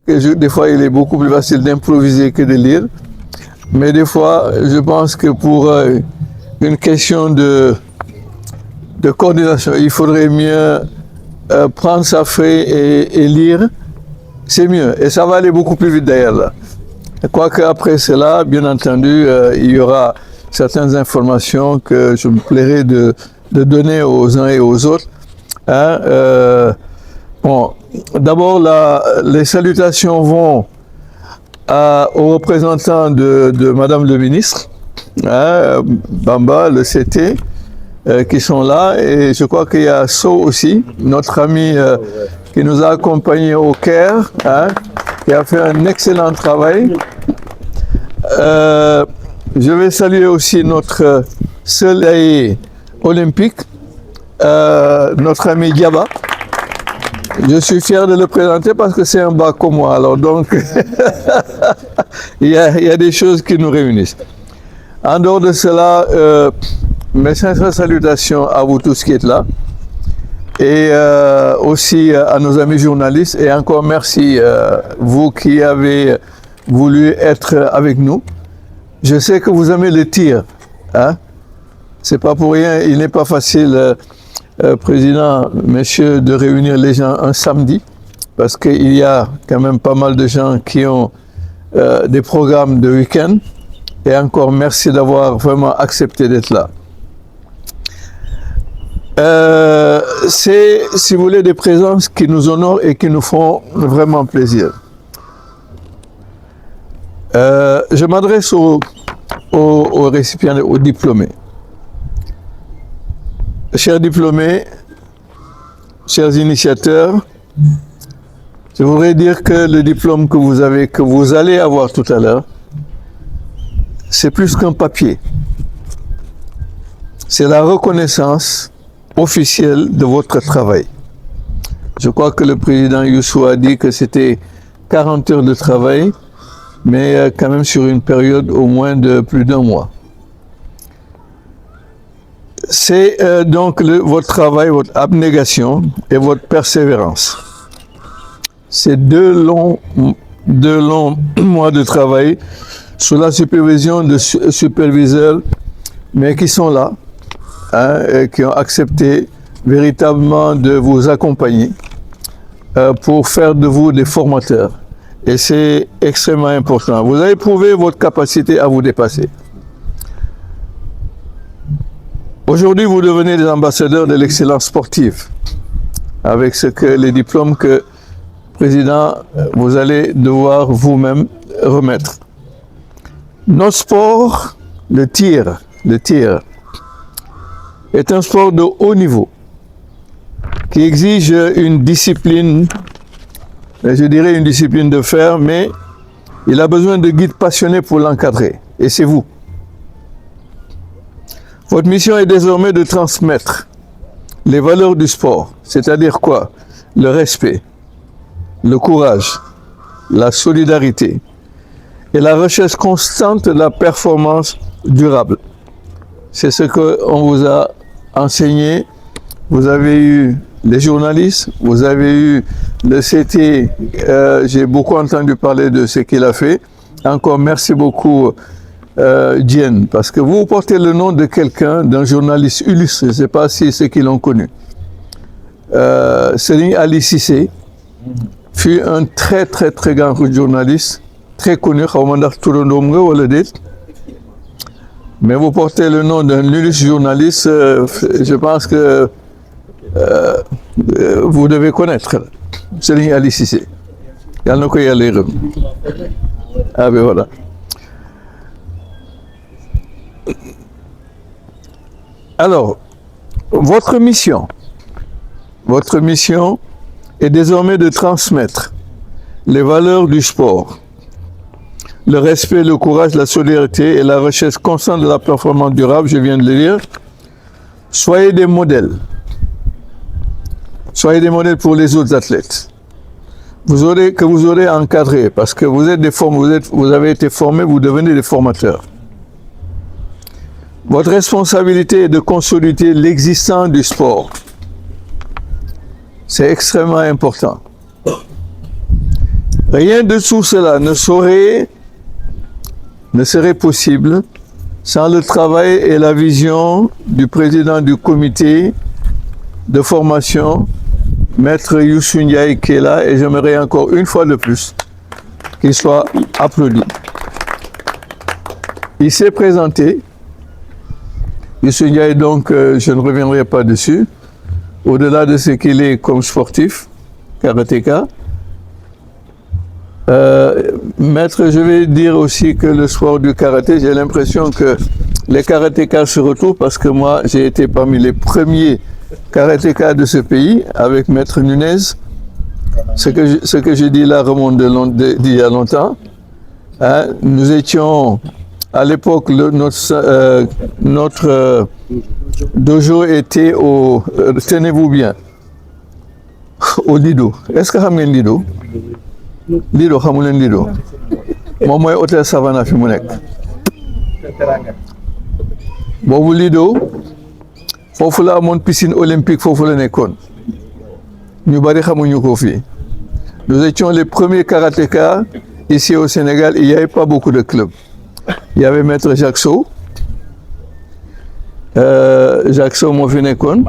Des fois, il est beaucoup plus facile d'improviser que de lire. Mais des fois, je pense que pour une question de coordination, il faudrait mieux prendre sa feuille et lire. C'est mieux. Et ça va aller beaucoup plus vite d'ailleurs là. Quoique après cela, bien entendu, il y aura certaines informations que je me plairai de donner aux uns et aux autres. Hein, bon, d'abord, les salutations vont aux représentants de Madame le ministre, hein, Bamba, le CT, qui sont là. Et je crois qu'il y a So aussi, notre ami qui nous a accompagnés au Caire, hein, qui a fait un excellent travail. Je vais saluer aussi notre soleil olympique, notre ami Diaba. Je suis fier de le présenter parce que c'est un bas comme moi. Alors donc, il y a des choses qui nous réunissent. En dehors de cela, mes sincères salutations à vous tous qui êtes là. Et aussi à nos amis journalistes. Et encore merci, vous qui avez voulu être avec nous. Je sais que vous aimez le tir. Hein? C'est pas pour rien, il n'est pas facile, Président, messieurs, de réunir les gens un samedi, parce qu'il y a quand même pas mal de gens qui ont des programmes de week-end. Et encore merci d'avoir vraiment accepté d'être là. C'est, si vous voulez, des présences qui nous honorent et qui nous font vraiment plaisir. Je m'adresse aux récipiendaires, aux diplômés. Chers diplômés, chers initiateurs, je voudrais dire que le diplôme que vous allez avoir tout à l'heure, c'est plus qu'un papier. C'est la reconnaissance officielle de votre travail. Je crois que le président Youssou a dit que c'était 40 heures de travail, mais quand même sur une période au moins de plus d'un mois. C'est donc votre travail, votre abnégation et votre persévérance. C'est deux longs mois de travail sous la supervision de superviseurs, mais qui sont là, hein, et qui ont accepté véritablement de vous accompagner pour faire de vous des formateurs. Et c'est extrêmement important. Vous avez prouvé votre capacité à vous dépasser. Aujourd'hui, vous devenez des ambassadeurs de l'excellence sportive, avec les diplômes que, Président, vous allez devoir vous-même remettre. Notre sport, le tir, est un sport de haut niveau, qui exige une discipline, je dirais une discipline de fer, mais il a besoin de guides passionnés pour l'encadrer, et c'est vous. Votre mission est désormais de transmettre les valeurs du sport, c'est-à-dire quoi? Le respect, le courage, la solidarité et la recherche constante de la performance durable. C'est ce qu'on vous a enseigné. Vous avez eu les journalistes, vous avez eu le CT, j'ai beaucoup entendu parler de ce qu'il a fait. Encore merci beaucoup, Diène, parce que vous portez le nom de quelqu'un, d'un journaliste illustre, je ne sais pas si ceux qui l'ont connu. Serigne Ali Cissé fut un très grand journaliste, très connu, mais vous portez le nom d'un illustre journaliste, je pense que vous devez connaître Serigne Ali Cissé. Ah ben voilà. Alors, votre mission est désormais de transmettre les valeurs du sport, le respect, le courage, la solidarité et la recherche constante de la performance durable, je viens de le dire. Soyez des modèles. Soyez des modèles pour les autres athlètes. Vous aurez encadré, parce que vous avez été formés, vous devenez des formateurs. Votre responsabilité est de consolider l'existence du sport. C'est extrêmement important. Rien de tout cela ne serait possible sans le travail et la vision du président du comité de formation, Maître Youssou Ndiaye, qui est là, et j'aimerais encore une fois de plus qu'il soit applaudi. Il s'est présenté. Youssou Ndiaye, donc, je ne reviendrai pas dessus. Au-delà de ce qu'il est comme sportif, karatéka, maître, je vais dire aussi que le sport du karaté, j'ai l'impression que les karatékas se retrouvent parce que moi, j'ai été parmi les premiers karatékas de ce pays avec Maître Nunez. Ce que je dis là remonte d'il y a longtemps. Hein, nous étions, à l'époque, notre dojo était au, tenez-vous bien, au Lido. Est-ce que vous avez Lido? Lido, vous avez Lido? Moi, je suis hôtel Savannah fi mu nekk. Boobu Lido, foofu la amoon piscine olympique, foofu la nekkoon. Ñu bari xamuñu ko fii. Nous étions les premiers karatékas ici au Sénégal. Il n'y avait pas beaucoup de clubs. Il y avait Maître Jacques Sow. Jacques Sow moo fi nekkoon.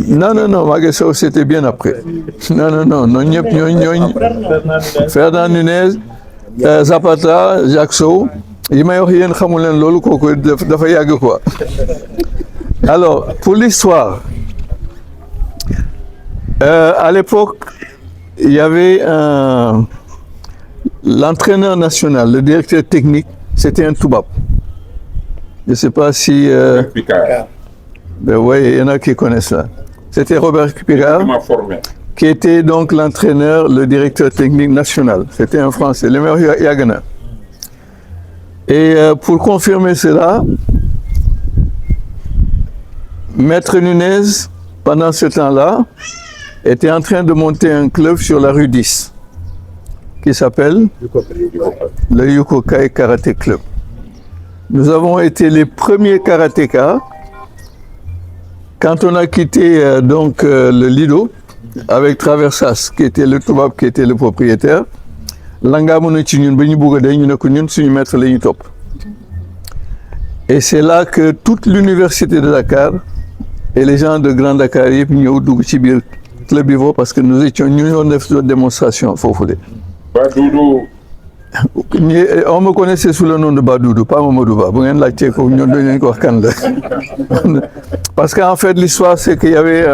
Non, Maguette Sow c'était bien après. Non, ñëpp ñooñ Ferdinand Nunez, Zapata, Jacques Sow. yi may wax yéen xamul leen loolu kooku dafa yàgg quoi. Alors, pour l'histoire, à l'époque, il y avait l'entraîneur national, le directeur technique, c'était un Toubab. Je ne sais pas si... ben oui, il y en a qui connaissent ça. C'était Robert Picard, qui était donc l'entraîneur, le directeur technique national. C'était un Français, le meilleur Yagana. Et pour confirmer cela, Maître Nunez, pendant ce temps-là, était en train de monter un club sur la rue 10, qui s'appelle le Yukokai Karaté Club. Nous avons été les premiers karatékas. Quand on a quitté donc le Lido, avec Traversas, qui était le Toubab, qui était le propriétaire, et c'est là que toute l'université de Dakar et les gens de Grand Dakar yëpp ñëw dugg ci biir club bi parce que nous étions ñu ñoo def démonstration foofu de. Badoudou. On me connaissait sous le nom de Badoudou, pas Mamadou Ba. Bu ngeen laajtee ko ñoo dañ leen ko wax kan la. Parce qu'en fait l'histoire c'est qu'il y avait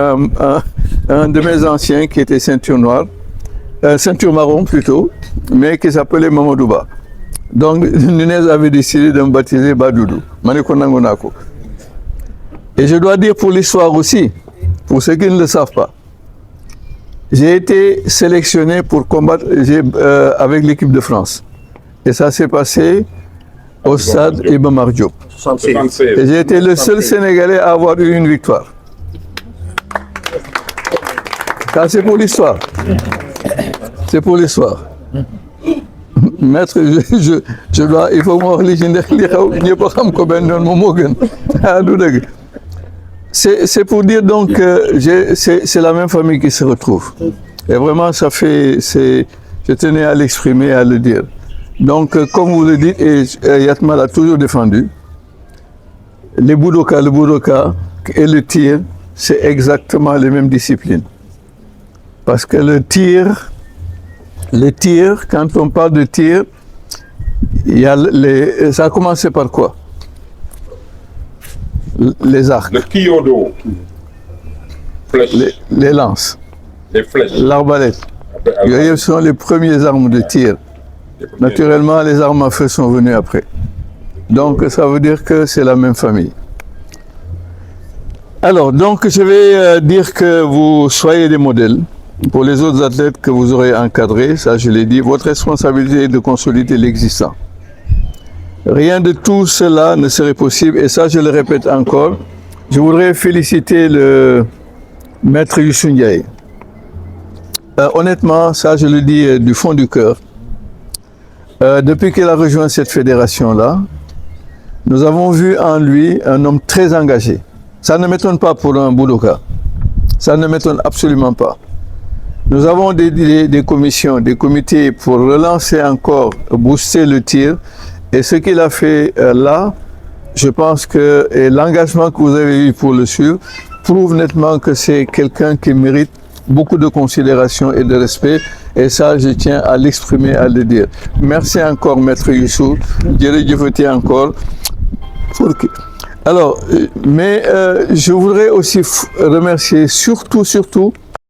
un de mes anciens qui était ceinture noire, ceinture marron plutôt, mais qui s'appelait Mamadou Ba. Donc Nunez avait décidé de me baptiser Badoudou. Maneko nangu nako. Et je dois dire pour l'histoire aussi, pour ceux qui ne le savent pas, j'ai été sélectionné pour combattre avec l'équipe de France. Et ça s'est passé au stade Iba Mar Diop. Et j'ai été le seul Sénégalais à avoir eu une victoire. Ça c'est pour l'histoire. C'est pour l'histoire. Maître, je dois, il faut me wax li ci ndax li xew ñëpp xam ko benn yoon moom moo gën. Ah du dëgg. C'est pour dire donc que c'est la même famille qui se retrouve. Et vraiment, ça fait, je tenais à l'exprimer, à le dire. Donc, comme vous le dites, et Yatma l'a toujours défendu, le budoka et le tir, c'est exactement les mêmes disciplines. Parce que le tir, quand on parle de tir, il y a ça a commencé par quoi? Les arcs. Le kyodo. Les lances. Les flèches. L'arbalète. Ce sont les premières armes de tir. Naturellement, les armes à feu sont venues après. Donc, ça veut dire que c'est la même famille. Alors, donc, je vais dire que vous soyez des modèles pour les autres athlètes que vous aurez encadrés. Ça, je l'ai dit. Votre responsabilité est de consolider l'existant. Rien de tout cela ne serait possible, et ça je le répète encore. Je voudrais féliciter le maître Youssou Ndiaye. Honnêtement, ça je le dis du fond du cœur. Depuis qu'il a rejoint cette fédération-là, nous avons vu en lui un homme très engagé. Ça ne m'étonne pas pour un Boudoka. Ça ne m'étonne absolument pas. Nous avons des commissions, des comités pour relancer encore, booster le tir. Et ce qu'il a fait là, je pense que l'engagement que vous avez eu pour le suivre prouve nettement que c'est quelqu'un qui mérite beaucoup de considération et de respect. Et ça, je tiens à l'exprimer, à le dire. Merci encore, Maître Youssou. Jërëjëfati encore. Alors, mais je voudrais aussi remercier surtout